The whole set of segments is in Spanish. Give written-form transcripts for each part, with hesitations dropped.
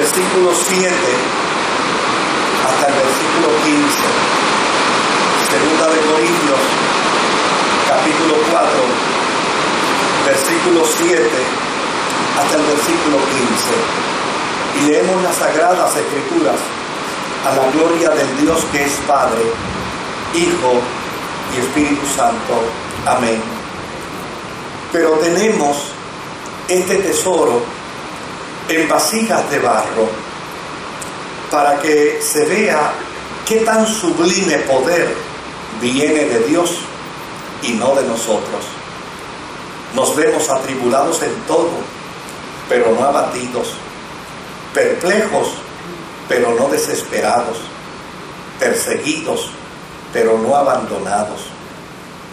versículo 7 hasta el versículo 15. Segunda de Corintios, capítulo 4, versículo 7 hasta el versículo 15. Y leemos las Sagradas Escrituras a la gloria del Dios que es Padre, Hijo y Espíritu Santo. Amén. Pero tenemos este tesoro en vasijas de barro, para que se vea qué tan sublime poder viene de Dios y no de nosotros. Nos vemos atribulados en todo, pero no abatidos, perplejos, pero no desesperados, perseguidos, pero no abandonados,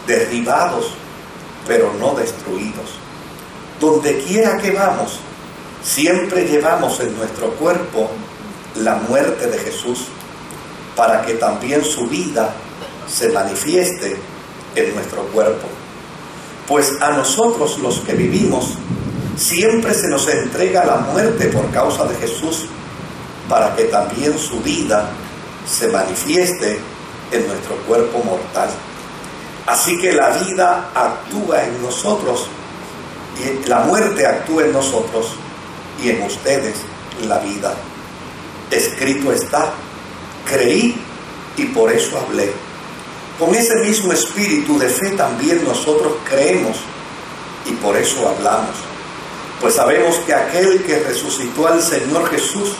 derribados, pero no destruidos. Donde quiera que vamos, siempre llevamos en nuestro cuerpo la muerte de Jesús, para que también su vida se manifieste en nuestro cuerpo. Pues a nosotros los que vivimos, siempre se nos entrega la muerte por causa de Jesús, para que también su vida se manifieste en nuestro cuerpo mortal. Así que la vida actúa en nosotros, y la muerte actúa en nosotros, y en ustedes la vida. Escrito está: creí y por eso hablé. Con ese mismo espíritu de fe también nosotros creemos y por eso hablamos. Pues sabemos que aquel que resucitó al Señor Jesús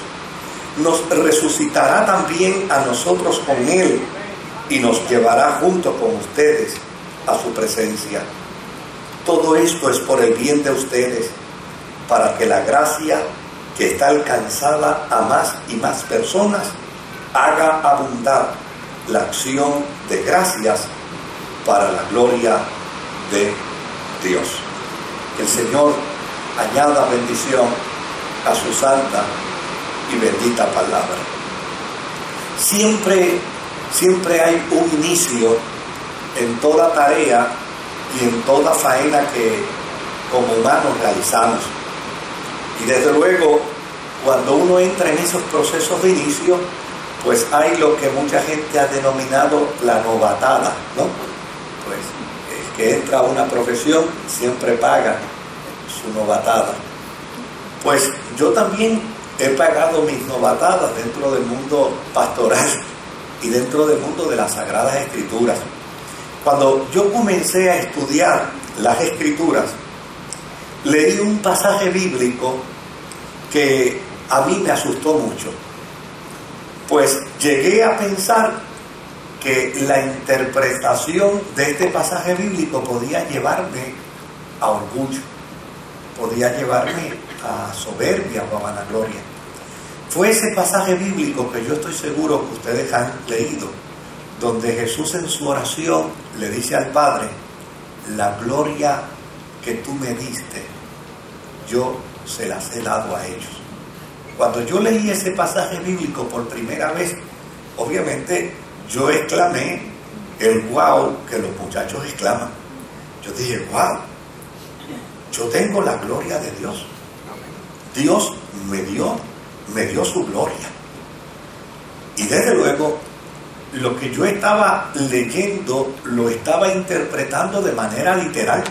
nos resucitará también a nosotros con Él y nos llevará junto con ustedes a su presencia. Todo esto es por el bien de ustedes, para que la gracia que está alcanzada a más y más personas haga abundar la acción de gracias para la gloria de Dios. Que el Señor añada bendición a su santa y bendita palabra. Siempre hay un inicio en toda tarea y en toda faena que como humanos realizamos. Y desde luego, cuando uno entra en esos procesos de inicio, pues hay lo que mucha gente ha denominado la novatada, ¿no? Pues el que entra a una profesión siempre paga su novatada. Pues yo también he pagado mis novatadas dentro del mundo pastoral y dentro del mundo de las Sagradas Escrituras. Cuando yo comencé a estudiar las Escrituras, leí un pasaje bíblico que a mí me asustó mucho, pues llegué a pensar que la interpretación de este pasaje bíblico podía llevarme a orgullo, podía llevarme a soberbia o a vanagloria. Fue ese pasaje bíblico que yo estoy seguro que ustedes han leído, donde Jesús en su oración le dice al Padre: la gloria que tú me diste, yo se las he dado a ellos. Cuando yo leí ese pasaje bíblico por primera vez, obviamente yo exclamé el wow que los muchachos exclaman. Yo dije: wow, yo tengo la gloria de Dios. Dios me dio su gloria. Y desde luego, lo que yo estaba leyendo lo estaba interpretando de manera literal.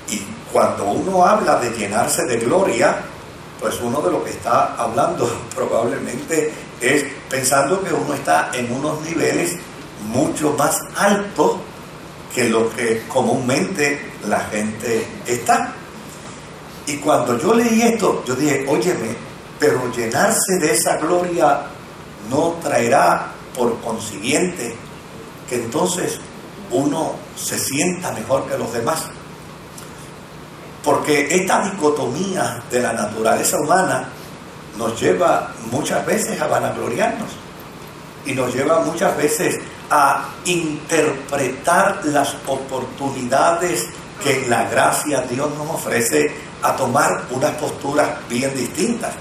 Y cuando uno habla de llenarse de gloria, pues uno de lo que está hablando probablemente es pensando que uno está en unos niveles mucho más altos que lo que comúnmente la gente está. Y cuando yo leí esto, yo dije: óyeme, pero llenarse de esa gloria no traerá por consiguiente que entonces uno se sienta mejor que los demás. Porque esta dicotomía de la naturaleza humana nos lleva muchas veces a vanagloriarnos y nos lleva muchas veces a interpretar las oportunidades que en la gracia Dios nos ofrece, a tomar unas posturas bien distintas.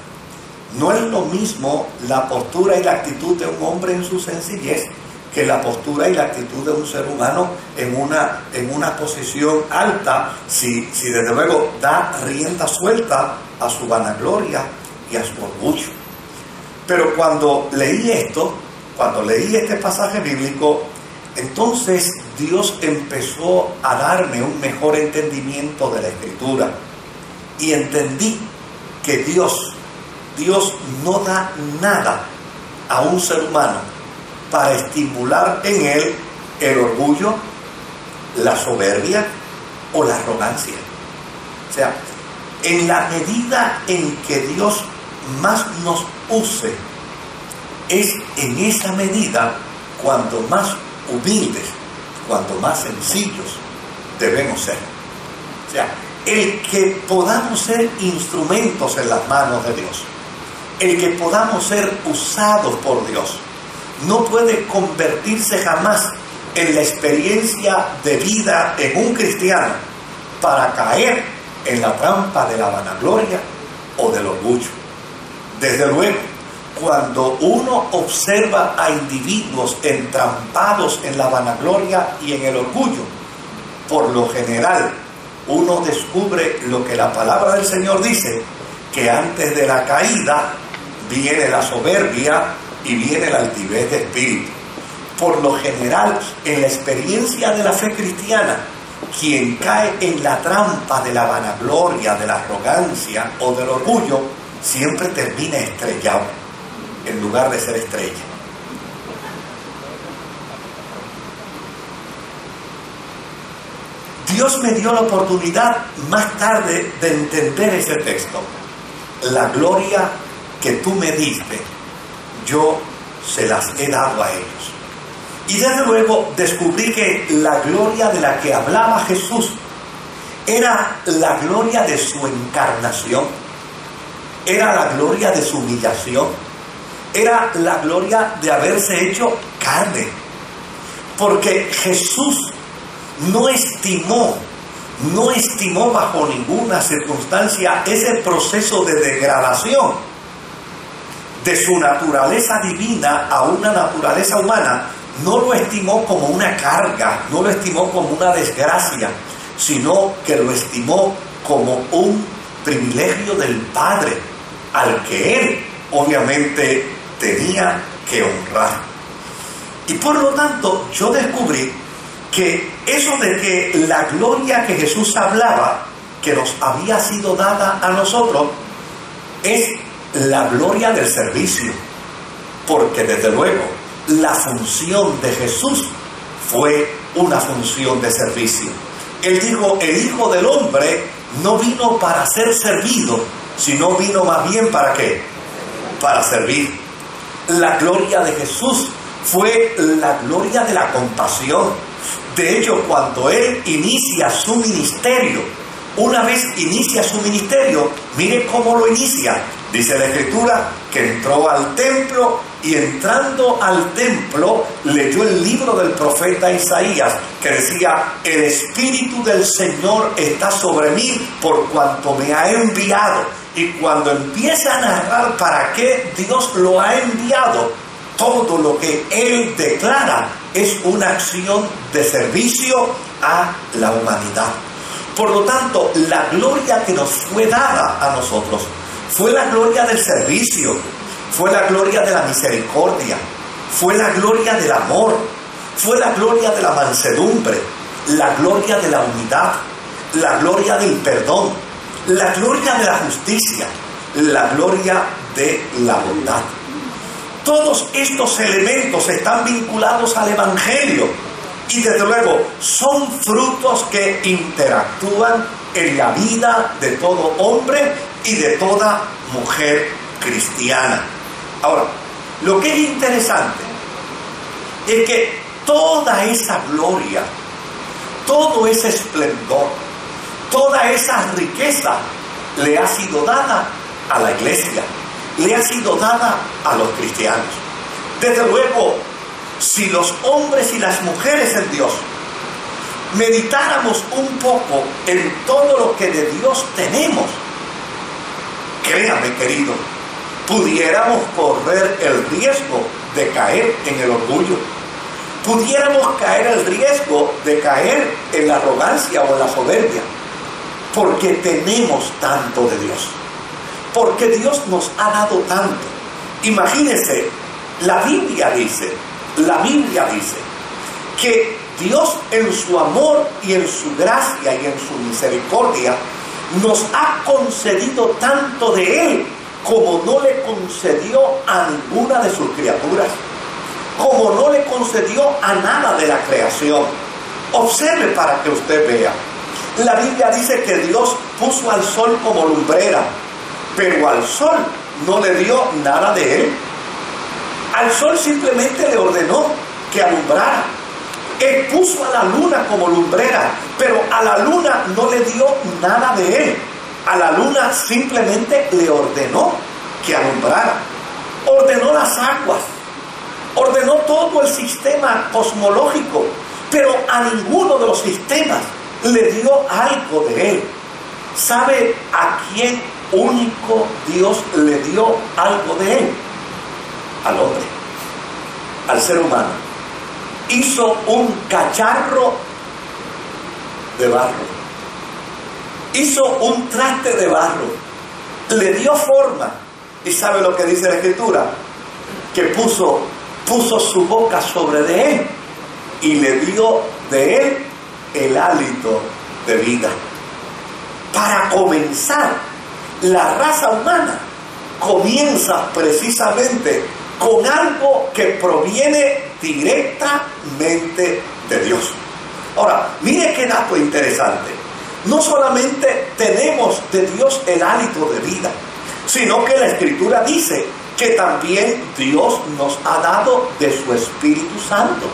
No es lo mismo la postura y la actitud de un hombre en su sencillez que la postura y la actitud de un ser humano en una posición alta, si desde luego da rienda suelta a su vanagloria y a su orgullo. Pero cuando leí este pasaje bíblico, entonces Dios empezó a darme un mejor entendimiento de la Escritura. Y entendí que Dios no da nada a un ser humano para estimular en él el orgullo, la soberbia o la arrogancia. O sea, en la medida en que Dios más nos use, es en esa medida cuanto más humildes, cuanto más sencillos debemos ser. O sea, el que podamos ser instrumentos en las manos de Dios, el que podamos ser usados por Dios, no puede convertirse jamás en la experiencia de vida en un cristiano para caer en la trampa de la vanagloria o del orgullo. Desde luego, cuando uno observa a individuos entrampados en la vanagloria y en el orgullo, por lo general uno descubre lo que la palabra del Señor dice, que antes de la caída viene la soberbia y viene la altivez de espíritu. Por lo general, en la experiencia de la fe cristiana, quien cae en la trampa de la vanagloria, de la arrogancia o del orgullo, siempre termina estrellado, en lugar de ser estrella. Dios me dio la oportunidad más tarde de entender ese texto. La gloria que tú me diste, yo se las he dado a ellos. Y desde luego descubrí que la gloria de la que hablaba Jesús era la gloria de su encarnación, era la gloria de su humillación, era la gloria de haberse hecho carne. Porque Jesús no estimó bajo ninguna circunstancia ese proceso de degradación de su naturaleza divina a una naturaleza humana. No lo estimó como una carga, no lo estimó como una desgracia, sino que lo estimó como un privilegio del Padre, al que Él obviamente tenía que honrar. Y por lo tanto yo descubrí que eso de que la gloria que Jesús hablaba, que nos había sido dada a nosotros, es la gloria del servicio. Porque desde luego la función de Jesús fue una función de servicio. Él dijo, el Hijo del Hombre no vino para ser servido, sino vino más bien ¿para qué? Para servir. La gloria de Jesús fue la gloria de la compasión. De hecho, cuando Él inicia su ministerio, una vez inicia su ministerio, mire cómo lo inicia. Dice la Escritura que entró al templo y entrando al templo leyó el libro del profeta Isaías, que decía, el Espíritu del Señor está sobre mí por cuanto me ha enviado. Y cuando empieza a narrar para qué Dios lo ha enviado, todo lo que Él declara es una acción de servicio a la humanidad. Por lo tanto, la gloria que nos fue dada a nosotros fue la gloria del servicio, fue la gloria de la misericordia, fue la gloria del amor, fue la gloria de la mansedumbre, la gloria de la unidad, la gloria del perdón, la gloria de la justicia, la gloria de la bondad. Todos estos elementos están vinculados al Evangelio y desde luego son frutos que interactúan en la vida de todo hombre y de toda mujer cristiana. Ahora, lo que es interesante es que toda esa gloria, todo ese esplendor, toda esa riqueza le ha sido dada a la iglesia, le ha sido dada a los cristianos. Desde luego, si los hombres y las mujeres en Dios meditáramos un poco en todo lo que de Dios tenemos, créame, querido, pudiéramos correr el riesgo de caer en el orgullo, pudiéramos caer el riesgo de caer en la arrogancia o en la soberbia, porque tenemos tanto de Dios. Porque Dios nos ha dado tanto. Imagínense, la Biblia dice que Dios en su amor y en su gracia y en su misericordia nos ha concedido tanto de Él como no le concedió a ninguna de sus criaturas, como no le concedió a nada de la creación. Observe para que usted vea. La Biblia dice que Dios puso al sol como lumbrera, pero al sol no le dio nada de Él. Al sol simplemente le ordenó que alumbrara. Él puso a la luna como lumbrera, pero a la luna no le dio nada de Él. A la luna simplemente le ordenó que alumbrara. Ordenó las aguas, ordenó todo el sistema cosmológico, pero a ninguno de los sistemas le dio algo de Él. ¿Sabe a quién único Dios le dio algo de Él? Al hombre, al ser humano. Hizo un cacharro de barro, hizo un traste de barro, le dio forma. ¿Y sabe lo que dice la Escritura? Que puso su boca sobre de él y le dio de él el hálito de vida. Para comenzar, la raza humana comienza precisamente con algo que proviene directamente de Dios. Ahora, mire qué dato interesante. No solamente tenemos de Dios el hálito de vida, sino que la Escritura dice que también Dios nos ha dado de su Espíritu Santo.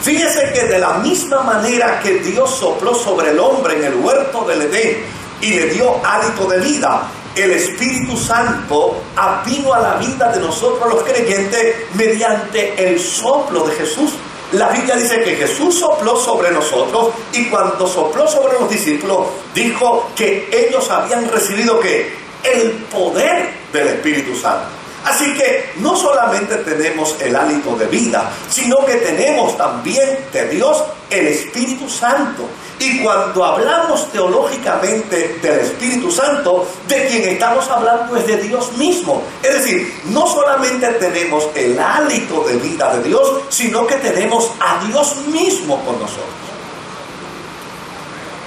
Fíjese que de la misma manera que Dios sopló sobre el hombre en el huerto del Edén y le dio hálito de vida, el Espíritu Santo vino a la vida de nosotros los creyentes mediante el soplo de Jesús. La Biblia dice que Jesús sopló sobre nosotros y cuando sopló sobre los discípulos dijo que ellos habían recibido ¿qué? El poder del Espíritu Santo. Así que no solamente tenemos el hálito de vida, sino que tenemos también de Dios el Espíritu Santo. Y cuando hablamos teológicamente del Espíritu Santo, de quien estamos hablando es de Dios mismo. Es decir, no solamente tenemos el hálito de vida de Dios, sino que tenemos a Dios mismo con nosotros.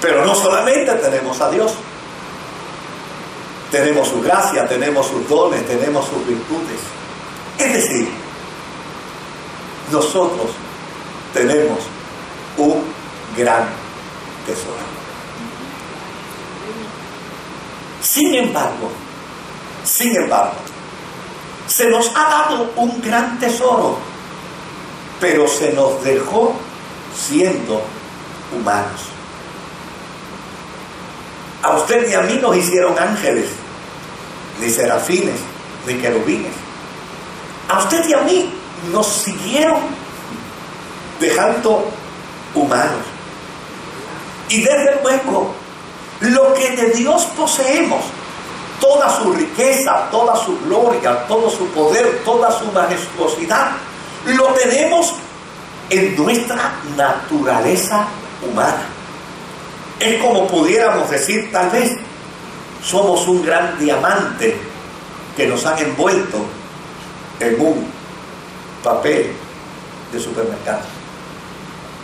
Pero no solamente tenemos a Dios. Tenemos su gracia, tenemos sus dones, tenemos sus virtudes. Es decir, nosotros tenemos un gran tesoro. Sin embargo, se nos ha dado un gran tesoro, pero se nos dejó siendo humanos. A usted y a mí nos hicieron ángeles, ni serafines, ni querubines. A usted y a mí nos siguieron dejando humanos. Y desde luego, lo que de Dios poseemos, toda su riqueza, toda su gloria, todo su poder, toda su majestuosidad, lo tenemos en nuestra naturaleza humana. Es como pudiéramos decir, tal vez, somos un gran diamante que nos han envuelto en un papel de supermercado,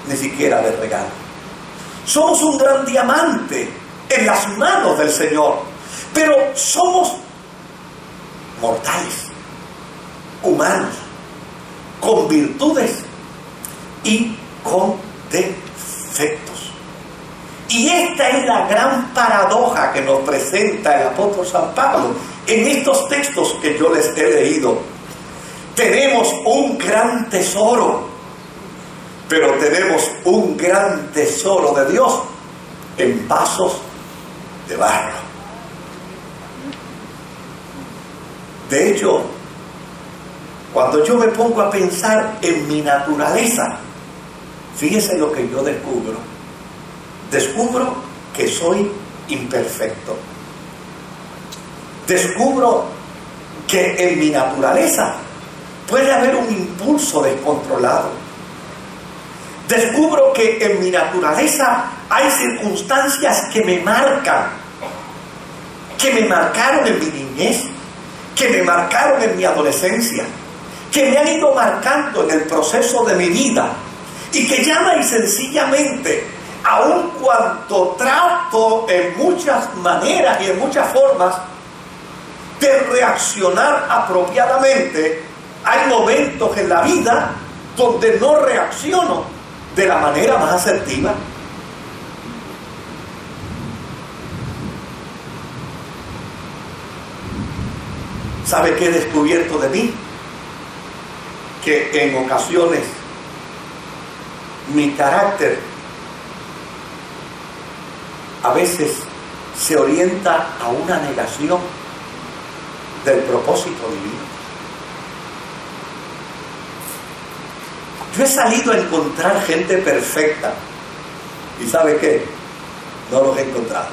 ni siquiera de regalo. Somos un gran diamante en las manos del Señor, pero somos mortales, humanos, con virtudes y con defectos. Y esta es la gran paradoja que nos presenta el apóstol San Pablo en estos textos que yo les he leído. Tenemos un gran tesoro, pero tenemos un gran tesoro de Dios en vasos de barro. De hecho, cuando yo me pongo a pensar en mi naturaleza, fíjese lo que yo descubro. Descubro que soy imperfecto. Descubro que en mi naturaleza puede haber un impulso descontrolado. Descubro que en mi naturaleza hay circunstancias que me marcan. que me marcaron en mi niñez, que me marcaron en mi adolescencia, que me han ido marcando en el proceso de mi vida, y que llama y sencillamente, aun cuando trato en muchas maneras y en muchas formas de reaccionar apropiadamente, hay momentos en la vida donde no reacciono de la manera más asertiva. ¿Sabe qué he descubierto de mí? Que en ocasiones mi carácter a veces se orienta a una negación del propósito divino. Yo he salido a encontrar gente perfecta y ¿sabe qué? No los he encontrado.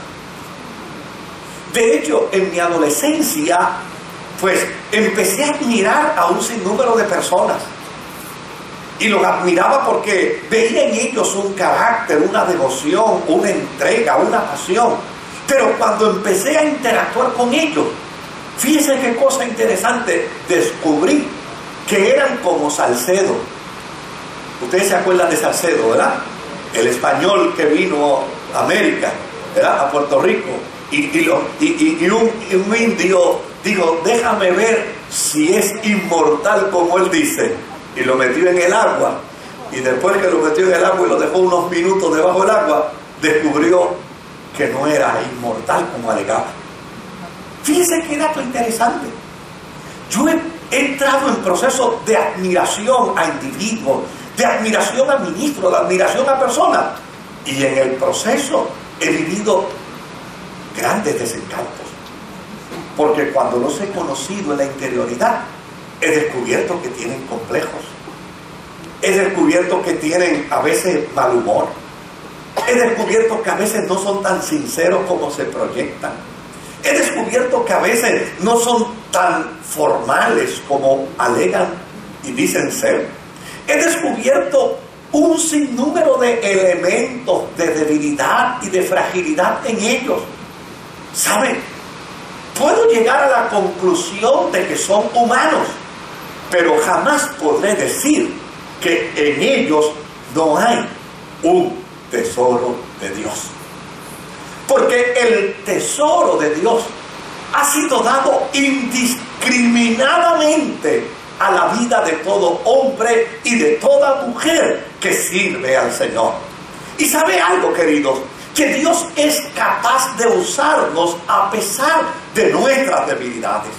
De hecho, en mi adolescencia, pues empecé a admirar a un sinnúmero de personas. Y los admiraba porque veía en ellos un carácter, una devoción, una entrega, una pasión. Pero cuando empecé a interactuar con ellos, fíjense qué cosa interesante, descubrí que eran como Salcedo. Ustedes se acuerdan de Salcedo, ¿verdad? El español que vino a América, ¿verdad? A Puerto Rico. Y un indio dijo, déjame ver si es inmortal como él dice. Y lo metió en el agua. Y después que lo metió en el agua y lo dejó unos minutos debajo del agua, descubrió que no era inmortal como alegaba. Fíjense qué dato interesante. Yo he entrado en proceso de admiración a individuos, de admiración a ministros, de admiración a personas. Y en el proceso he vivido grandes desencantos. Porque cuando los he conocido en la interioridad, he descubierto que tienen complejos. He descubierto que tienen a veces mal humor. He descubierto que a veces no son tan sinceros como se proyectan. He descubierto que a veces no son tan formales como alegan y dicen ser. He descubierto un sinnúmero de elementos de debilidad y de fragilidad en ellos. ¿Saben? Puedo llegar a la conclusión de que son humanos, pero jamás podré decir que en ellos no hay un tesoro de Dios. Porque el tesoro de Dios ha sido dado indiscriminadamente a la vida de todo hombre y de toda mujer que sirve al Señor. Y ¿sabe algo, queridos? Que Dios es capaz de usarnos a pesar de nuestras debilidades.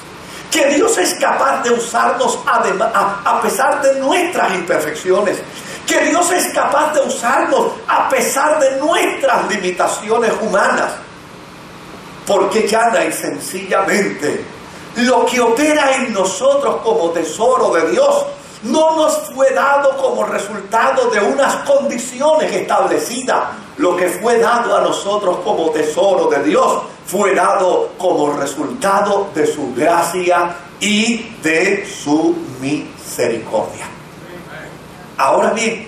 Que Dios es capaz de usarnos a pesar de nuestras imperfecciones. Que Dios es capaz de usarnos a pesar de nuestras limitaciones humanas. Porque llana y sencillamente lo que opera en nosotros como tesoro de Dios no nos fue dado como resultado de unas condiciones establecidas. Lo que fue dado a nosotros como tesoro de Dios fue dado como resultado de su gracia y de su misericordia. Ahora bien,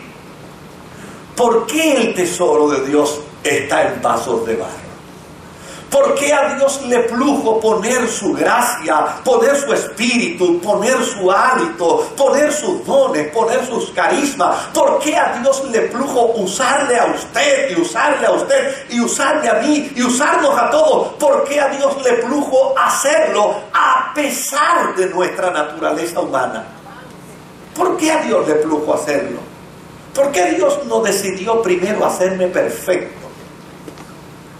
¿por qué el tesoro de Dios está en vasos de barro? ¿Por qué a Dios le plujo poner su gracia, poner su espíritu, poner su hálito, poner sus dones, poner sus carismas? ¿Por qué a Dios le plujo usarle a usted y usarle a usted y usarle a mí y usarnos a todos? ¿Por qué a Dios le plujo hacerlo a pesar de nuestra naturaleza humana? ¿Por qué a Dios le plujo hacerlo? ¿Por qué Dios no decidió primero hacerme perfecto?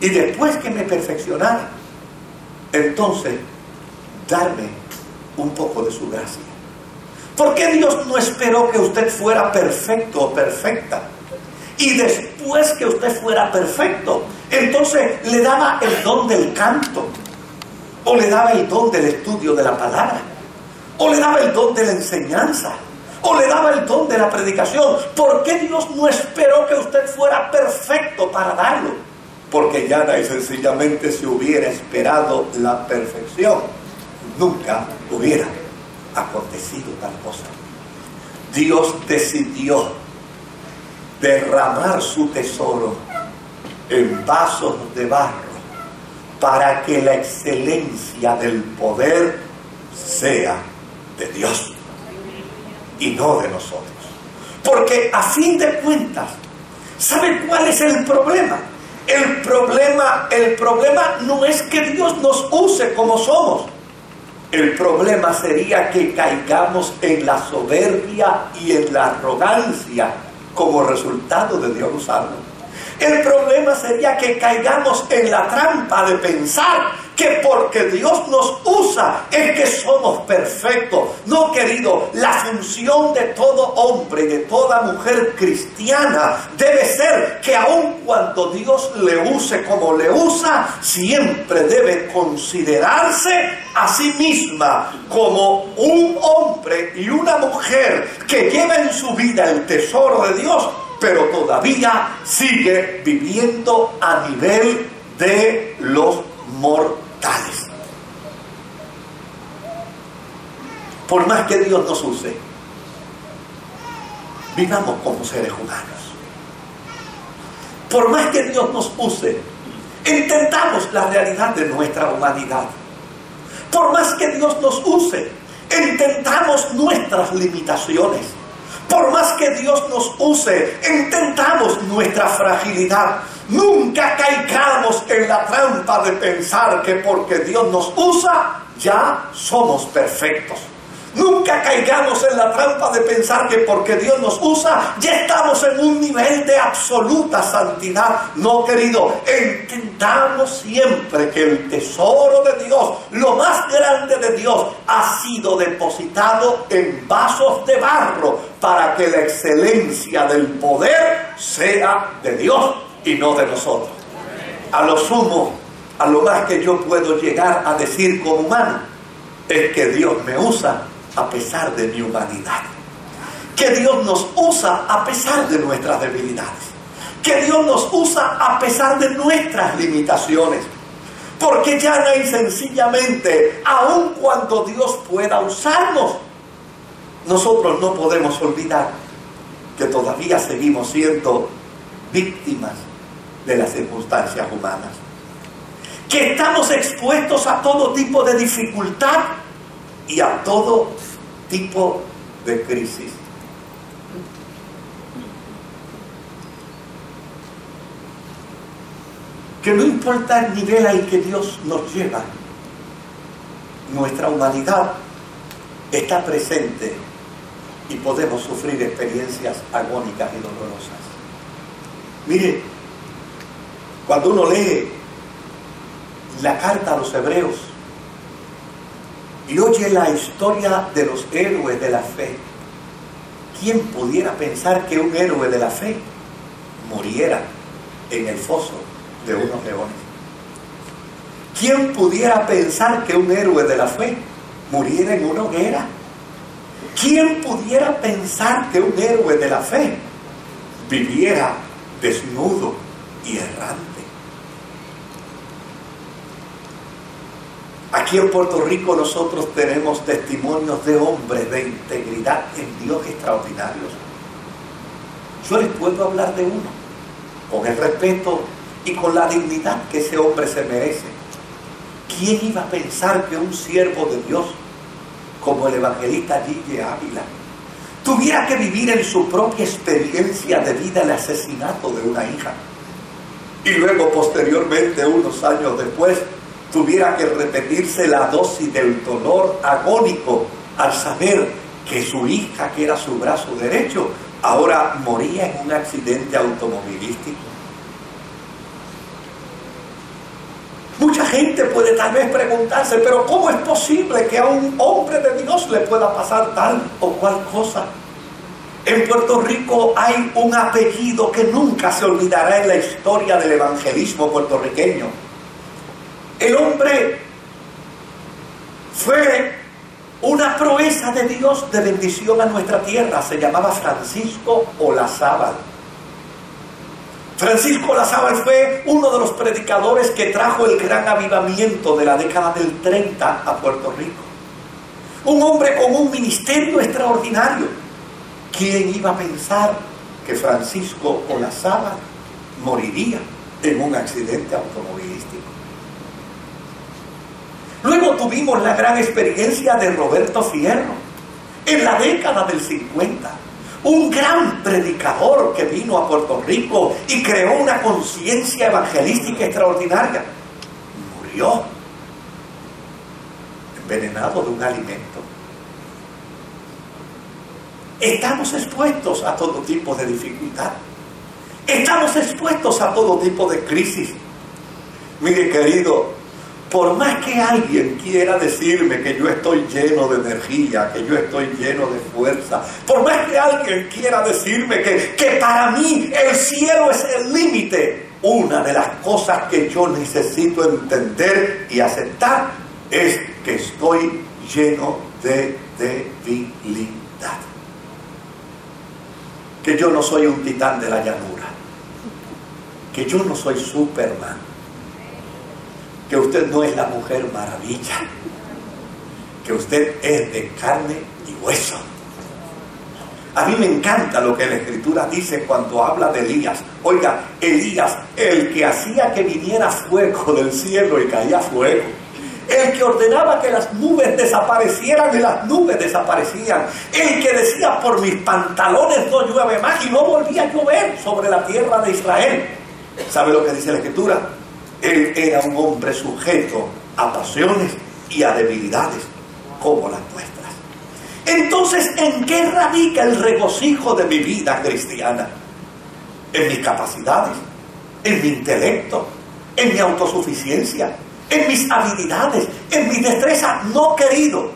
Y después que me perfeccionara, entonces darme un poco de su gracia. ¿Por qué Dios no esperó que usted fuera perfecto o perfecta? Y después que usted fuera perfecto, entonces le daba el don del canto, o le daba el don del estudio de la palabra, o le daba el don de la enseñanza, o le daba el don de la predicación. ¿Por qué Dios no esperó que usted fuera perfecto para darlo? Porque llana y sencillamente si hubiera esperado la perfección, nunca hubiera acontecido tal cosa. Dios decidió derramar su tesoro en vasos de barro para que la excelencia del poder sea de Dios y no de nosotros. Porque a fin de cuentas, ¿sabe cuál es el problema? El problema no es que Dios nos use como somos. El problema sería que caigamos en la soberbia y en la arrogancia como resultado de Dios usarnos. El problema sería que caigamos en la trampa de pensar que porque Dios nos usa es que somos perfectos. No, querido, la función de todo hombre y de toda mujer cristiana debe ser que aun cuando Dios le use como le usa, siempre debe considerarse a sí misma como un hombre y una mujer que lleva en su vida el tesoro de Dios, pero todavía sigue viviendo a nivel de los mortales. Por más que Dios nos use, vivamos como seres humanos. Por más que Dios nos use, entendamos la realidad de nuestra humanidad. Por más que Dios nos use, entendamos nuestras limitaciones. Por más que Dios nos use, entendamos nuestra fragilidad. Nunca caigamos en la trampa de pensar que porque Dios nos usa, ya somos perfectos. Nunca caigamos en la trampa de pensar que porque Dios nos usa, ya estamos en un nivel de absoluta santidad. No, querido, entendamos siempre que el tesoro de Dios, lo más grande de Dios, ha sido depositado en vasos de barro para que la excelencia del poder sea de Dios y no de nosotros. A lo sumo, a lo más que yo puedo llegar a decir como humano, es que Dios me usa a pesar de mi humanidad. Que Dios nos usa a pesar de nuestras debilidades. Que Dios nos usa a pesar de nuestras limitaciones. Porque llana y sencillamente, aun cuando Dios pueda usarnos, nosotros no podemos olvidar que todavía seguimos siendo víctimas de las circunstancias humanas. Que estamos expuestos a todo tipo de dificultad y a todo tipo de crisis. Que no importa el nivel al que Dios nos lleva, nuestra humanidad está presente y podemos sufrir experiencias agónicas y dolorosas. Mire, cuando uno lee la carta a los hebreos y oye la historia de los héroes de la fe, ¿quién pudiera pensar que un héroe de la fe muriera en el foso de unos leones? ¿Quién pudiera pensar que un héroe de la fe muriera en una hoguera? ¿Quién pudiera pensar que un héroe de la fe viviera desnudo y errante? Aquí en Puerto Rico nosotros tenemos testimonios de hombres de integridad en Dios extraordinarios. Yo les puedo hablar de uno, con el respeto y con la dignidad que ese hombre se merece. ¿Quién iba a pensar que un siervo de Dios, como el evangelista Gille Ávila, tuviera que vivir en su propia experiencia de vida el asesinato de una hija? Y luego, posteriormente, unos años después, tuviera que repetirse la dosis del dolor agónico al saber que su hija, que era su brazo derecho, ahora moría en un accidente automovilístico. Mucha gente puede tal vez preguntarse, pero ¿cómo es posible que a un hombre de Dios le pueda pasar tal o cual cosa? En Puerto Rico hay un apellido que nunca se olvidará en la historia del evangelismo puertorriqueño. El hombre fue una proeza de Dios de bendición a nuestra tierra. Se llamaba Francisco Olazábal. Francisco Olazábal fue uno de los predicadores que trajo el gran avivamiento de la década del 30 a Puerto Rico. Un hombre con un ministerio extraordinario. ¿Quién iba a pensar que Francisco Olazábal moriría en un accidente automovilístico? tuvimos la gran experiencia de Roberto Fierro en la década del 50. Un gran predicador que vino a Puerto Rico y creó una conciencia evangelística extraordinaria. Murió envenenado de un alimento. Estamos expuestos a todo tipo de dificultad. Estamos expuestos a todo tipo de crisis. Mire, querido, por más que alguien quiera decirme que yo estoy lleno de energía, que yo estoy lleno de fuerza, por más que alguien quiera decirme que para mí el cielo es el límite, una de las cosas que yo necesito entender y aceptar es que estoy lleno de debilidad. Que yo no soy un titán de la llanura. Que yo no soy Superman. Que usted no es la Mujer Maravilla, que usted es de carne y hueso. A mí me encanta lo que la Escritura dice cuando habla de Elías. Oiga, Elías, el que hacía que viniera fuego del cielo y caía fuego, el que ordenaba que las nubes desaparecieran y las nubes desaparecían, el que decía por mis pantalones no llueve más y no volvía a llover sobre la tierra de Israel. ¿Sabe lo que dice la Escritura? Él era un hombre sujeto a pasiones y a debilidades como las nuestras. Entonces, ¿en qué radica el regocijo de mi vida cristiana? En mis capacidades, en mi intelecto, en mi autosuficiencia, en mis habilidades, en mi destreza. No, querido,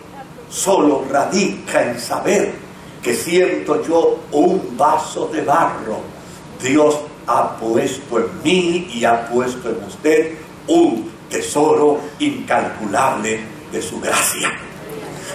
solo radica en saber que siento yo un vaso de barro. Dios ha puesto en mí y ha puesto en usted un tesoro incalculable de su gracia,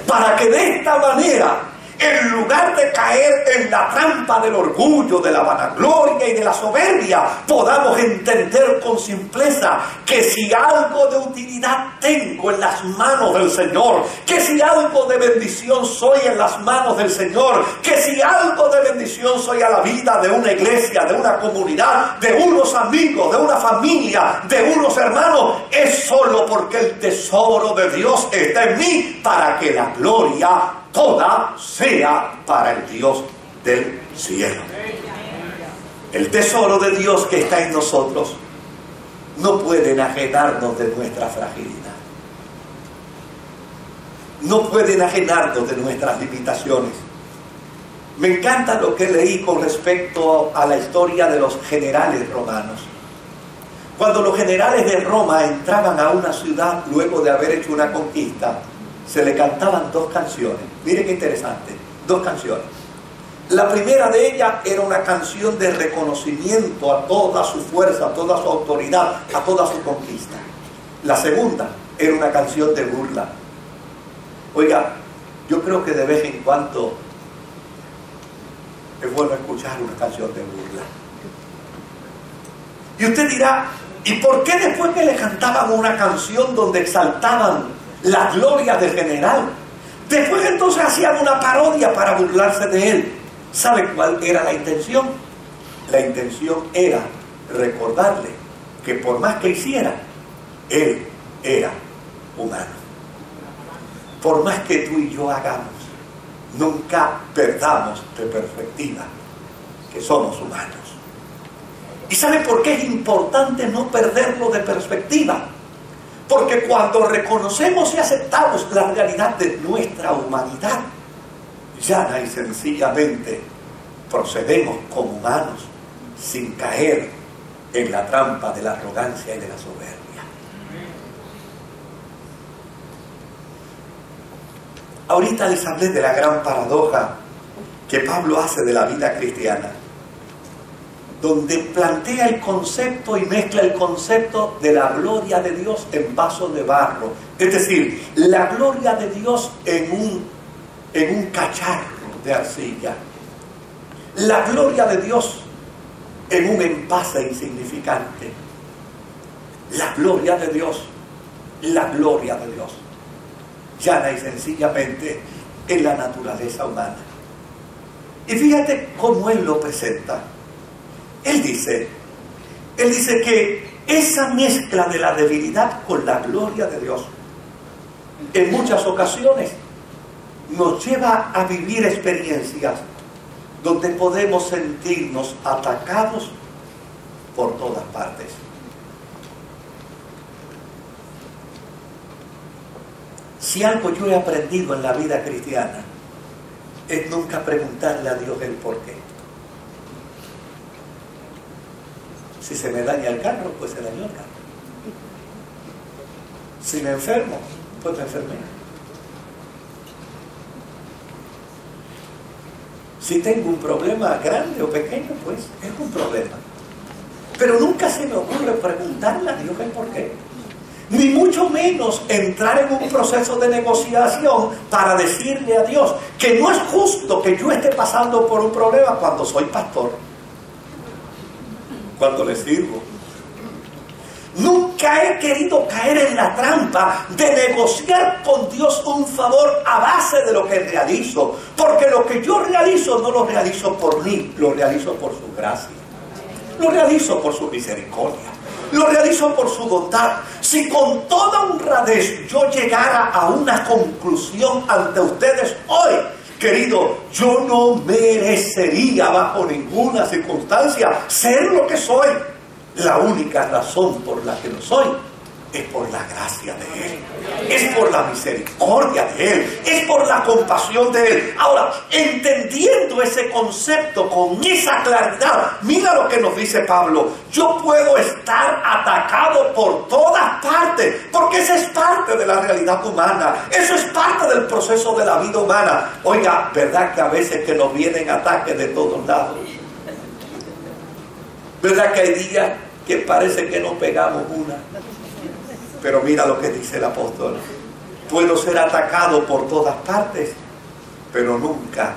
para que de esta manera, en lugar de caer en la trampa del orgullo, de la vanagloria y de la soberbia, podamos entender con simpleza que si algo de utilidad tengo en las manos del Señor, que si algo de bendición soy en las manos del Señor, que si algo de bendición soy a la vida de una iglesia, de una comunidad, de unos amigos, de una familia, de unos hermanos, es solo porque el tesoro de Dios está en mí, para que la gloria toda sea para el Dios del cielo. El tesoro de Dios que está en nosotros no puede enajenarnos de nuestra fragilidad. No puede enajenarnos de nuestras limitaciones. Me encanta lo que leí con respecto a la historia de los generales romanos. Cuando los generales de Roma entraban a una ciudad luego de haber hecho una conquista, se le cantaban dos canciones. Mire qué interesante, dos canciones. La primera de ellas era una canción de reconocimiento a toda su fuerza, a toda su autoridad, a toda su conquista. La segunda era una canción de burla. Oiga, yo creo que de vez en cuando es bueno escuchar una canción de burla. Y usted dirá, ¿y por qué después que le cantaban una canción donde exaltaban la gloria del general, después entonces hacían una parodia para burlarse de él? ¿Sabe cuál era la intención? La intención era recordarle que por más que hiciera, él era humano. Por más que tú y yo hagamos, nunca perdamos de perspectiva que somos humanos. ¿Y sabe por qué es importante no perderlo de perspectiva? Porque cuando reconocemos y aceptamos la realidad de nuestra humanidad, llana y sencillamente procedemos como humanos sin caer en la trampa de la arrogancia y de la soberbia. Ahorita les hablé de la gran paradoja que Pablo hace de la vida cristiana, donde plantea el concepto y mezcla el concepto de la gloria de Dios en vaso de barro. Es decir, la gloria de Dios en un cacharro de arcilla. La gloria de Dios en un envase insignificante. La gloria de Dios, llana y sencillamente en la naturaleza humana. Y fíjate cómo él lo presenta. Él dice que esa mezcla de la debilidad con la gloria de Dios en muchas ocasiones nos lleva a vivir experiencias donde podemos sentirnos atacados por todas partes. Si algo yo he aprendido en la vida cristiana es nunca preguntarle a Dios el por qué. Si se me daña el carro, pues se dañó el carro. Si me enfermo, pues me enfermé. Si tengo un problema grande o pequeño, pues es un problema. Pero nunca se me ocurre preguntarle a Dios el por qué. Ni mucho menos entrar en un proceso de negociación para decirle a Dios que no es justo que yo esté pasando por un problema cuando soy pastor, cuando le sirvo. Nunca he querido caer en la trampa de negociar con Dios un favor a base de lo que realizo, porque lo que yo realizo no lo realizo por mí, lo realizo por su gracia, lo realizo por su misericordia, lo realizo por su bondad. Si con toda honradez yo llegara a una conclusión ante ustedes hoy, querido, yo no merecería bajo ninguna circunstancia ser lo que soy. La única razón por la que lo soy es por la gracia de Él, es por la misericordia de Él, es por la compasión de Él. Ahora, entendiendo ese concepto con esa claridad, mira lo que nos dice Pablo: yo puedo estar atacado por todas partes, porque esa es parte de la realidad humana, eso es parte del proceso de la vida humana. Oiga, ¿verdad que a veces que nos vienen ataques de todos lados? ¿Verdad que hay días que parece que nos pegamos una? Pero mira lo que dice el apóstol: puedo ser atacado por todas partes, pero nunca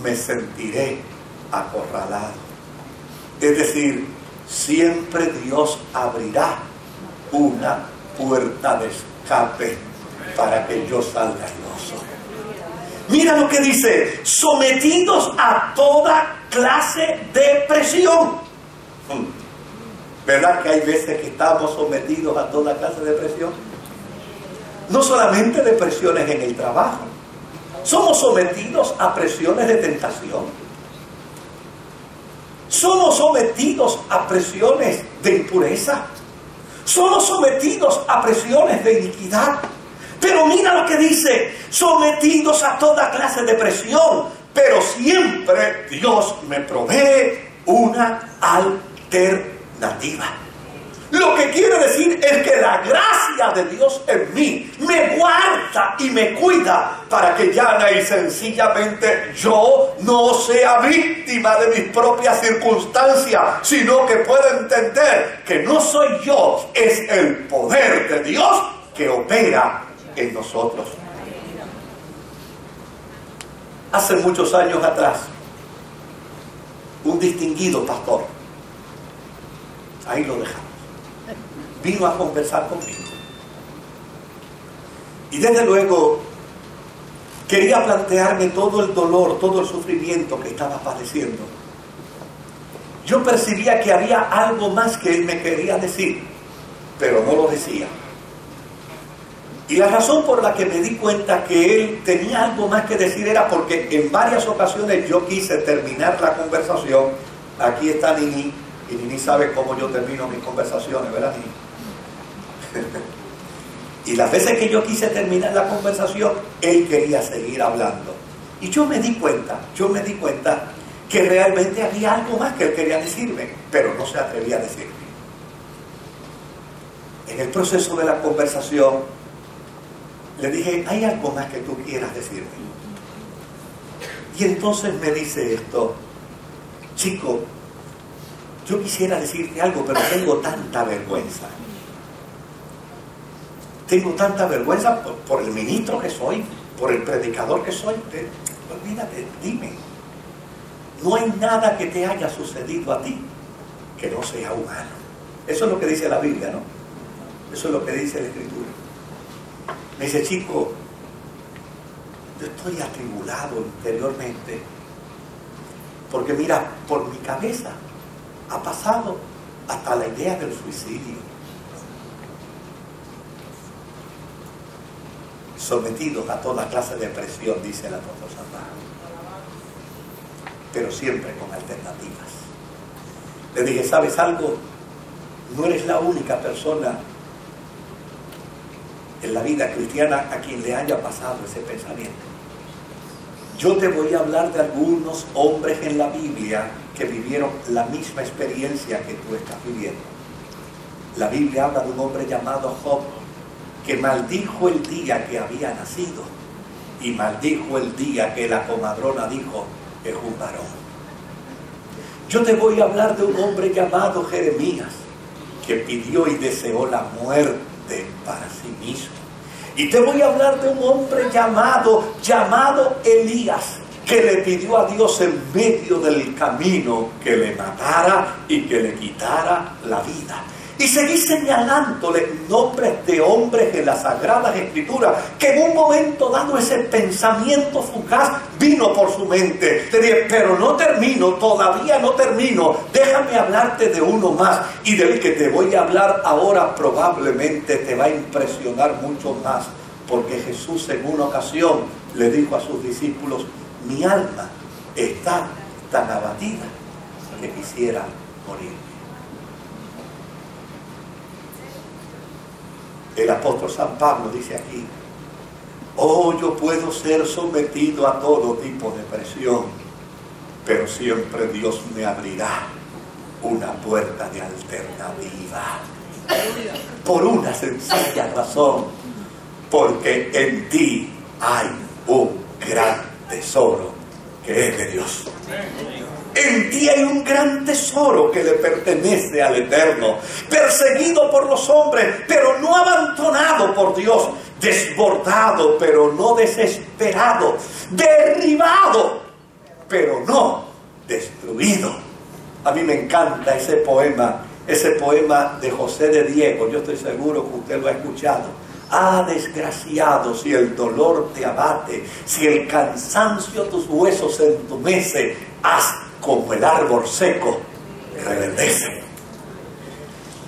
me sentiré acorralado. Es decir, siempre Dios abrirá una puerta de escape para que yo salga airoso. Mira lo que dice: sometidos a toda clase de presión. ¿Verdad que hay veces que estamos sometidos a toda clase de presión? No solamente de presiones en el trabajo, somos sometidos a presiones de tentación, somos sometidos a presiones de impureza, somos sometidos a presiones de iniquidad. Pero mira lo que dice: sometidos a toda clase de presión, pero siempre Dios me provee una alternativa. Lo que quiere decir es que la gracia de Dios en mí me guarda y me cuida para que llana y sencillamente yo no sea víctima de mis propias circunstancias, sino que pueda entender que no soy yo, es el poder de Dios que opera en nosotros. Hace muchos años atrás, un distinguido pastor, ahí lo dejamos, vino a conversar conmigo. Y desde luego quería plantearme todo el dolor, todo el sufrimiento que estaba padeciendo. Yo percibía que había algo más que él me quería decir, pero no lo decía. Y la razón por la que me di cuenta que él tenía algo más que decir era porque en varias ocasiones yo quise terminar la conversación. Aquí está Nini, y Nini sabe cómo yo termino mis conversaciones, ¿verdad, Nini? Y las veces que yo quise terminar la conversación, él quería seguir hablando. Y yo me di cuenta que realmente había algo más que él quería decirme, pero no se atrevía a decirme. En el proceso de la conversación, le dije: ¿hay algo más que tú quieras decirme? Y entonces me dice esto: chico, yo quisiera decirte algo, pero tengo tanta vergüenza. Tengo tanta vergüenza por el ministro que soy, por el predicador que soy. Olvídate, dime. No hay nada que te haya sucedido a ti que no sea humano. Eso es lo que dice la Biblia, ¿no? Eso es lo que dice la Escritura. Me dice: chico, yo estoy atribulado interiormente, porque mira, por mi cabeza ha pasado hasta la idea del suicidio. sometidos a toda clase de presión, dice el apóstol San Pablo, pero siempre con alternativas. Le dije, ¿sabes algo? No eres la única persona en la vida cristiana a quien le haya pasado ese pensamiento. Yo te voy a hablar de algunos hombres en la Biblia que vivieron la misma experiencia que tú estás viviendo. La Biblia habla de un hombre llamado Job, que maldijo el día que había nacido y maldijo el día que la comadrona dijo, es un varón. Yo te voy a hablar de un hombre llamado Jeremías, que pidió y deseó la muerte para sí mismo. Y te voy a hablar de un hombre llamado Elías, que le pidió a Dios en medio del camino que le matara y que le quitara la vida. Y seguí señalándole nombres de hombres en las Sagradas Escrituras que en un momento dado ese pensamiento fugaz vino por su mente. Te dije, pero no termino, todavía no termino. Déjame hablarte de uno más. Y del que te voy a hablar ahora probablemente te va a impresionar mucho más. Porque Jesús en una ocasión le dijo a sus discípulos, mi alma está tan abatida que quisiera morir. El apóstol San Pablo dice aquí, oh, yo puedo ser sometido a todo tipo de presión, pero siempre Dios me abrirá una puerta de alternativa. Por una sencilla razón, porque en ti hay un gran tesoro que es de Dios. En ti hay un gran tesoro que le pertenece al Eterno, perseguido por los hombres, pero no abandonado por Dios, desbordado, pero no desesperado, derribado, pero no destruido. A mí me encanta ese poema de José de Diego, yo estoy seguro que usted lo ha escuchado. Ah, desgraciado, si el dolor te abate, si el cansancio tus huesos entumece, haz como el árbol seco, reverdece.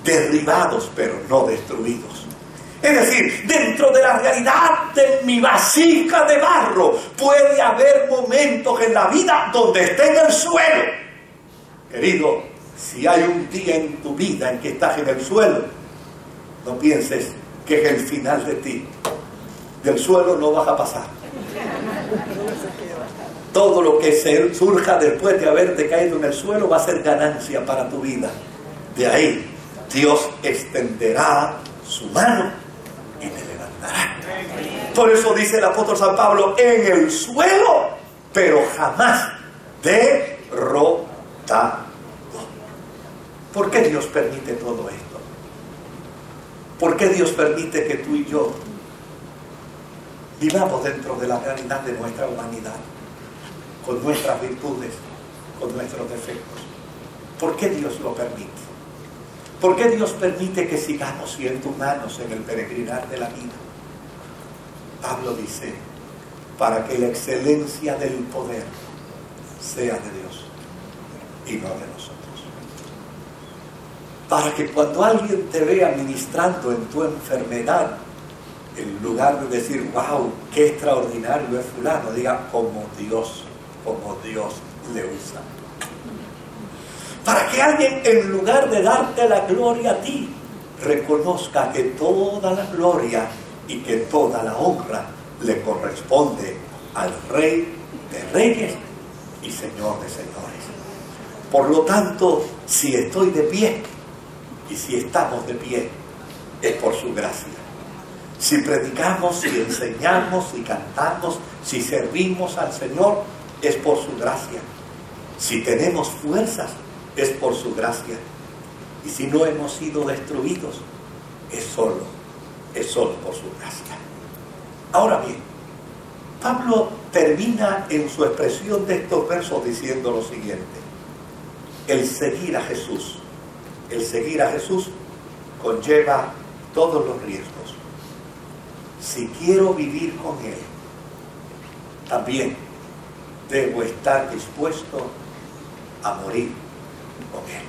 Derribados, pero no destruidos. Es decir, dentro de la realidad de mi vasija de barro, puede haber momentos en la vida donde esté en el suelo. Querido, si hay un día en tu vida en que estás en el suelo, no pienses que es el final de ti. Del suelo no vas a pasar. Todo lo que surja después de haberte caído en el suelo va a ser ganancia para tu vida. De ahí Dios extenderá su mano y te levantará. Por eso dice el apóstol San Pablo, en el suelo, pero jamás derrotado. ¿Por qué Dios permite todo esto? ¿Por qué Dios permite que tú y yo vivamos dentro de la realidad de nuestra humanidad? Con nuestras virtudes, con nuestros defectos. ¿Por qué Dios lo permite? ¿Por qué Dios permite que sigamos siendo humanos en el peregrinar de la vida? Pablo dice, para que la excelencia del poder sea de Dios y no de nosotros. Para que cuando alguien te vea ministrando en tu enfermedad, en lugar de decir, wow, qué extraordinario es fulano, diga, como Dios le usa. Para que alguien, en lugar de darte la gloria a ti, reconozca que toda la gloria y que toda la honra le corresponde al Rey de Reyes y Señor de Señores. Por lo tanto, si estoy de pie y si estamos de pie, es por su gracia. Si predicamos, si enseñamos, si cantamos, si servimos al Señor, es por su gracia. Si tenemos fuerzas, es por su gracia. Y si no hemos sido destruidos, es solo por su gracia. Ahora bien, Pablo termina en su expresión de estos versos diciendo lo siguiente: el seguir a Jesús conlleva todos los riesgos. Si quiero vivir con Él, también debo estar dispuesto a morir con Él.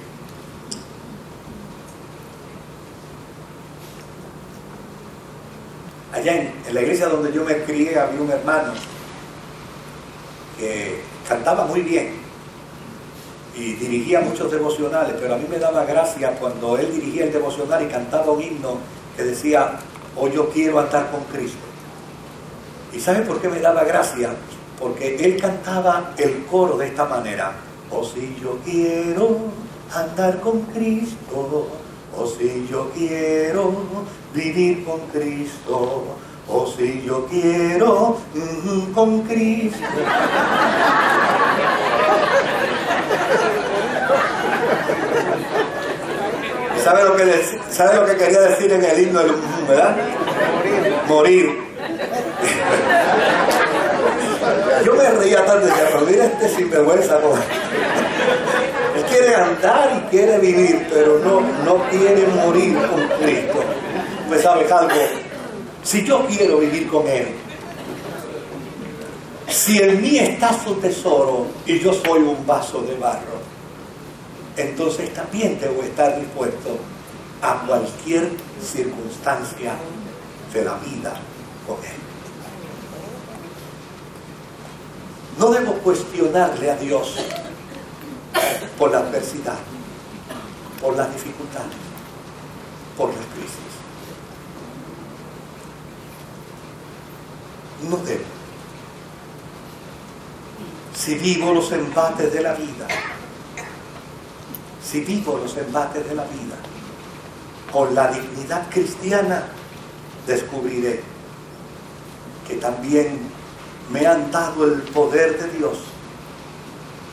allá en la iglesia donde yo me crié había un hermano que cantaba muy bien y dirigía muchos devocionales, pero a mí me daba gracia cuando él dirigía el devocional y cantaba un himno que decía: oh, yo quiero andar con Cristo. ¿Y sabe por qué me daba gracia? Porque él cantaba el coro de esta manera: oh, si yo quiero andar con Cristo, oh, si yo quiero vivir con Cristo, oh, si yo quiero con Cristo. ¿Sabe lo que quería decir en el himno del verdad? Morir. Yo me reía tanto, decía, pero mira este sinvergüenza, ¿no? Él quiere andar y quiere vivir, pero no quiere morir con Cristo. Pues sabes algo, si yo quiero vivir con Él, si en mí está su tesoro y yo soy un vaso de barro, entonces también debo estar dispuesto a cualquier circunstancia de la vida con Él. No debo cuestionarle a Dios por la adversidad, por las dificultades, por las crisis. No debo. Si vivo los embates de la vida, con la dignidad cristiana, descubriré que también me han dado el poder de Dios,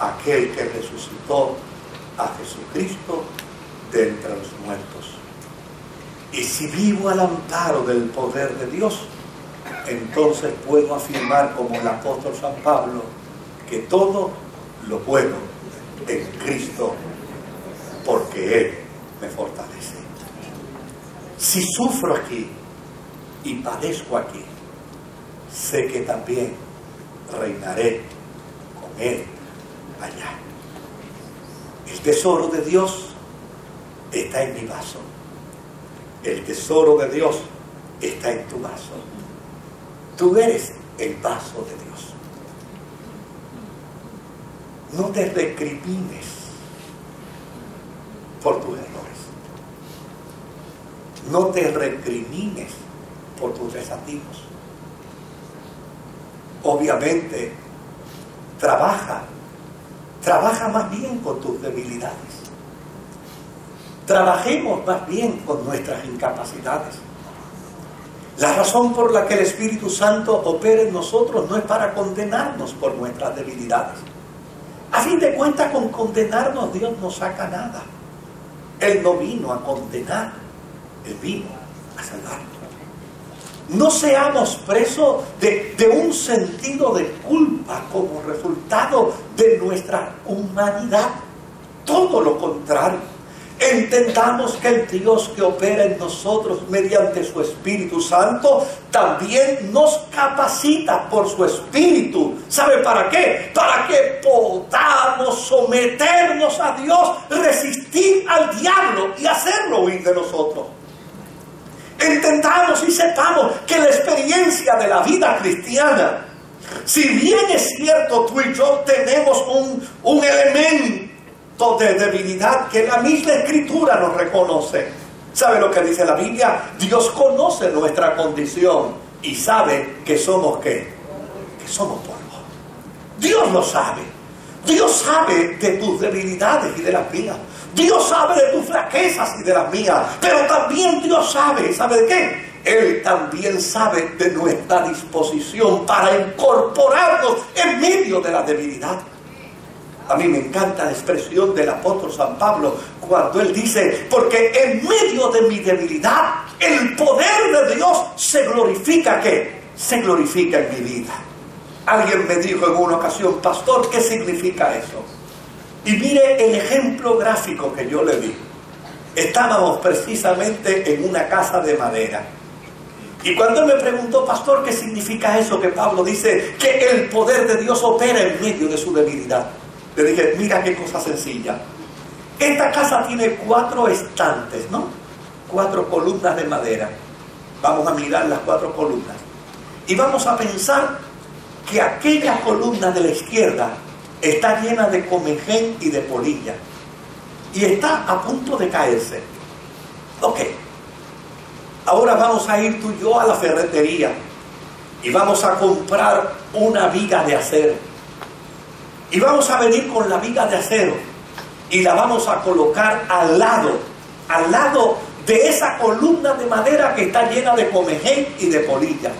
aquel que resucitó a Jesucristo de entre los muertos. Y si vivo al amparo del poder de Dios, entonces puedo afirmar como el apóstol San Pablo que todo lo puedo en Cristo, porque Él me fortalece. Si sufro aquí y padezco aquí, sé que también reinaré con Él allá. El tesoro de Dios está en mi vaso. El tesoro de Dios está en tu vaso. Tú eres el vaso de Dios. No te recrimines por tus errores. No te recrimines por tus desatinos. Obviamente, trabaja más bien con tus debilidades. Trabajemos más bien con nuestras incapacidades. La razón por la que el Espíritu Santo opera en nosotros no es para condenarnos por nuestras debilidades. A fin de cuentas, con condenarnos Dios no saca nada. Él no vino a condenar, Él vino a salvar. No seamos presos de un sentido de culpa como resultado de nuestra humanidad. Todo lo contrario. Entendamos que el Dios que opera en nosotros mediante su Espíritu Santo también nos capacita por su Espíritu. ¿Sabe para qué? Para que podamos someternos a Dios, resistir al diablo y hacerlo huir de nosotros. Entendamos y sepamos que la experiencia de la vida cristiana, si bien es cierto, tú y yo tenemos un elemento de debilidad que la misma Escritura nos reconoce. ¿Sabe lo que dice la Biblia? Dios conoce nuestra condición y sabe que somos ¿qué? Que somos polvo. Dios lo sabe. Dios sabe de tus debilidades y de las mías. Dios sabe de tus flaquezas y de las mías. Pero también Dios sabe, ¿sabe de qué? Él también sabe de nuestra disposición para incorporarnos en medio de la debilidad. A mí me encanta la expresión del apóstol San Pablo cuando él dice: porque en medio de mi debilidad el poder de Dios se glorifica. ¿Qué? Se glorifica en mi vida. Alguien me dijo en una ocasión: pastor, ¿qué significa eso? Y mire el ejemplo gráfico que yo le di. Estábamos precisamente en una casa de madera. Y cuando él me preguntó: pastor, ¿qué significa eso que Pablo dice que el poder de Dios opera en medio de su debilidad? Le dije: mira qué cosa sencilla. Esta casa tiene 4 estantes, ¿no? 4 columnas de madera. Vamos a mirar las 4 columnas. Y vamos a pensar que aquella columna de la izquierda está llena de comején y de polilla. Y está a punto de caerse. Ok. Ahora vamos a ir tú y yo a la ferretería. Y vamos a comprar una viga de acero. Y vamos a venir con la viga de acero. Y la vamos a colocar al lado de esa columna de madera que está llena de comején y de polilla.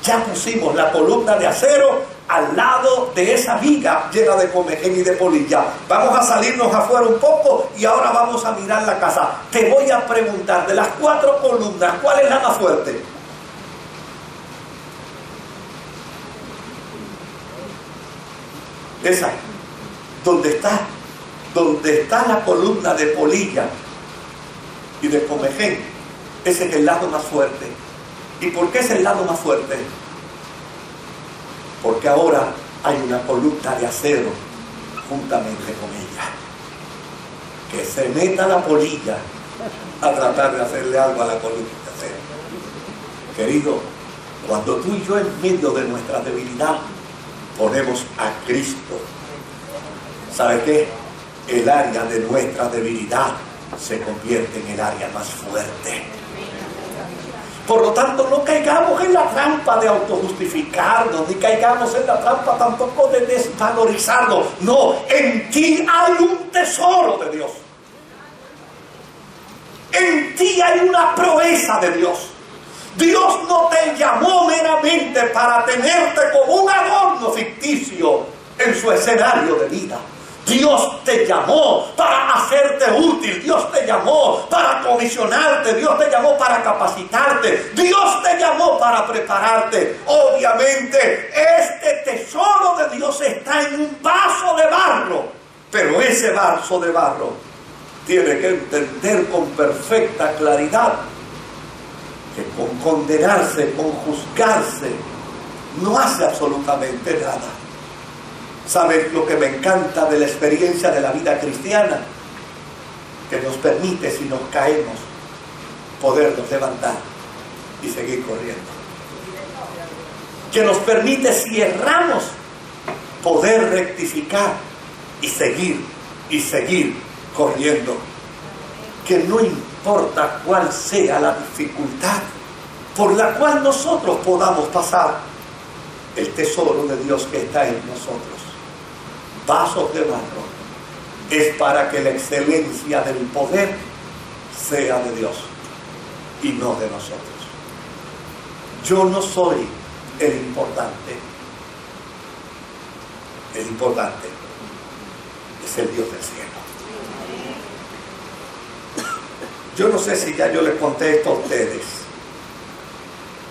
Ya pusimos la columna de acero al lado de esa viga llena de comején y de polilla. Vamos a salirnos afuera un poco y ahora vamos a mirar la casa. Te voy a preguntar, de las 4 columnas, ¿cuál es la más fuerte? Esa, donde está la columna de polilla y de comején, ese es el lado más fuerte. ¿Y por qué es el lado más fuerte? Porque ahora hay una columna de acero juntamente con ella. Que se meta la polilla a tratar de hacerle algo a la columna de acero. Querido, cuando tú y yo en medio de nuestra debilidad ponemos a Cristo, ¿sabe qué? El área de nuestra debilidad se convierte en el área más fuerte. Por lo tanto, no caigamos en la trampa de autojustificarnos, ni caigamos en la trampa tampoco de desvalorizarnos. No, en ti hay un tesoro de Dios. En ti hay una proeza de Dios. Dios no te llamó meramente para tenerte como un adorno ficticio en su escenario de vida. Dios te llamó para hacerte útil. Dios te llamó para comisionarte. Dios te llamó para capacitarte. Dios te llamó para prepararte. Obviamente, este tesoro de Dios está en un vaso de barro. Pero ese vaso de barro tiene que entender con perfecta claridad que con condenarse, con juzgarse, no hace absolutamente nada. ¿Sabes lo que me encanta de la experiencia de la vida cristiana? Que nos permite, si nos caemos, podernos levantar y seguir corriendo. Que nos permite, si erramos, poder rectificar y seguir corriendo. Que no importa cuál sea la dificultad por la cual nosotros podamos pasar, el tesoro de Dios que está en nosotros, vasos de barro, es para que la excelencia del poder sea de Dios y no de nosotros. Yo no soy el importante. El importante es el Dios del cielo. Yo no sé si ya yo les conté esto a ustedes,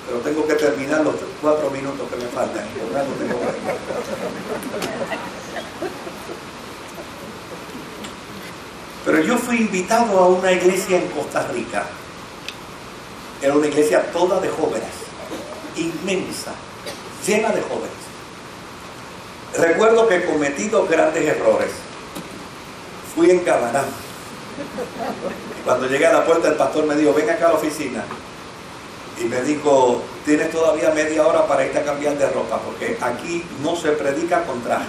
pero tengo que terminar los 4 minutos que me faltan. Pero yo fui invitado a una iglesia en Costa Rica. Era una iglesia toda de jóvenes, inmensa, llena de jóvenes. Recuerdo que he cometido grandes errores. Fui en Cabaná. Y cuando llegué a la puerta, el pastor me dijo: ven acá a la oficina. Y me dijo: tienes todavía media hora para irte a cambiar de ropa, porque aquí no se predica con traje.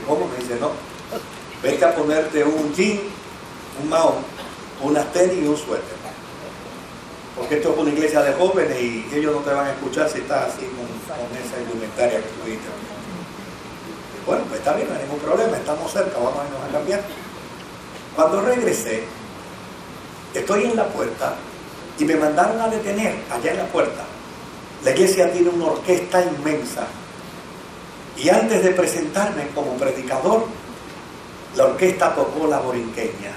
¿Cómo? Me dice: no, vete a ponerte un jean, un mahón, unas tenis y un suéter, porque esto es una iglesia de jóvenes y ellos no te van a escuchar si estás así con esa indumentaria que tuviste. Bueno, pues está bien, no hay ningún problema, estamos cerca, vamos a irnos a cambiar. Cuando regresé, estoy en la puerta y me mandaron a detener allá en la puerta. La iglesia tiene una orquesta inmensa y antes de presentarme como predicador, la orquesta tocó la borinqueña.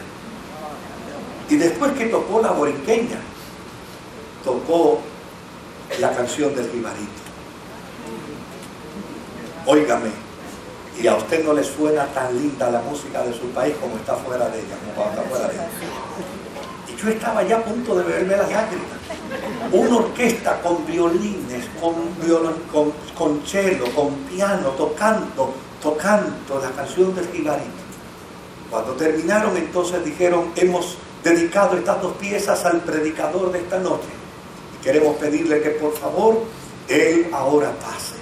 Y después que tocó la borinqueña, tocó la canción del Jibarito. Óigame, y a usted no le suena tan linda la música de su país como está fuera de ella, como cuando está fuera de ella. Y yo estaba ya a punto de beberme las lágrimas. Una orquesta con violines, con cello, con piano, tocando la canción del Jibarito. Cuando terminaron, entonces dijeron: hemos dedicado estas 2 piezas al predicador de esta noche. Y queremos pedirle que por favor, él ahora pase.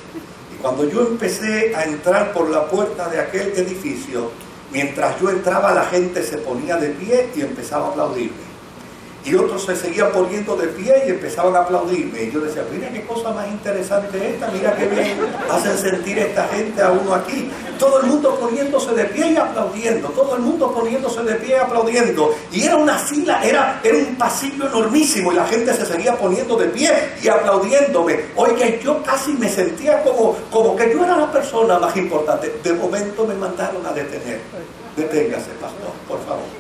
Y cuando yo empecé a entrar por la puerta de aquel edificio, mientras yo entraba la gente se ponía de pie y empezaba a aplaudirme. Y otros se seguían poniendo de pie y empezaban a aplaudirme. Y yo decía, mira qué cosa más interesante esta, mira qué bien hacen sentir esta gente a uno aquí. Todo el mundo poniéndose de pie y aplaudiendo, todo el mundo poniéndose de pie y aplaudiendo. Y era una fila, era un pasillo enormísimo y la gente se seguía poniendo de pie y aplaudiéndome. Oiga, yo casi me sentía como que yo era la persona más importante. De momento me mandaron a detener. Deténgase, pastor, por favor.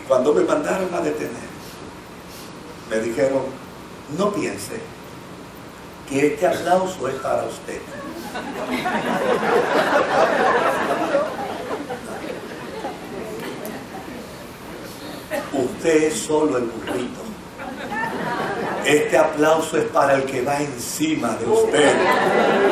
Cuando me mandaron a detener, me dijeron, no piense que este aplauso es para usted. Usted es solo el burrito. Este aplauso es para el que va encima de usted,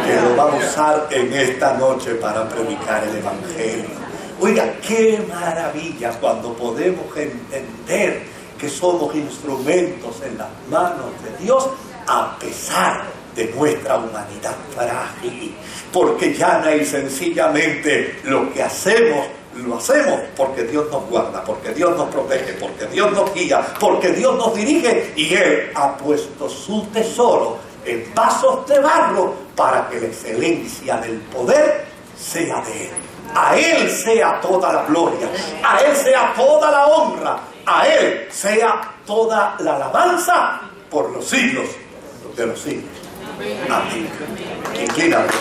que lo va a usar en esta noche para predicar el Evangelio. Oiga, qué maravilla cuando podemos entender que somos instrumentos en las manos de Dios a pesar de nuestra humanidad frágil. Porque llana y sencillamente lo que hacemos, lo hacemos porque Dios nos guarda, porque Dios nos protege, porque Dios nos guía, porque Dios nos dirige y Él ha puesto su tesoro en vasos de barro para que la excelencia del poder sea de Él. A Él sea toda la gloria, a Él sea toda la honra, a Él sea toda la alabanza por los siglos de los siglos. Amén. Inclínate.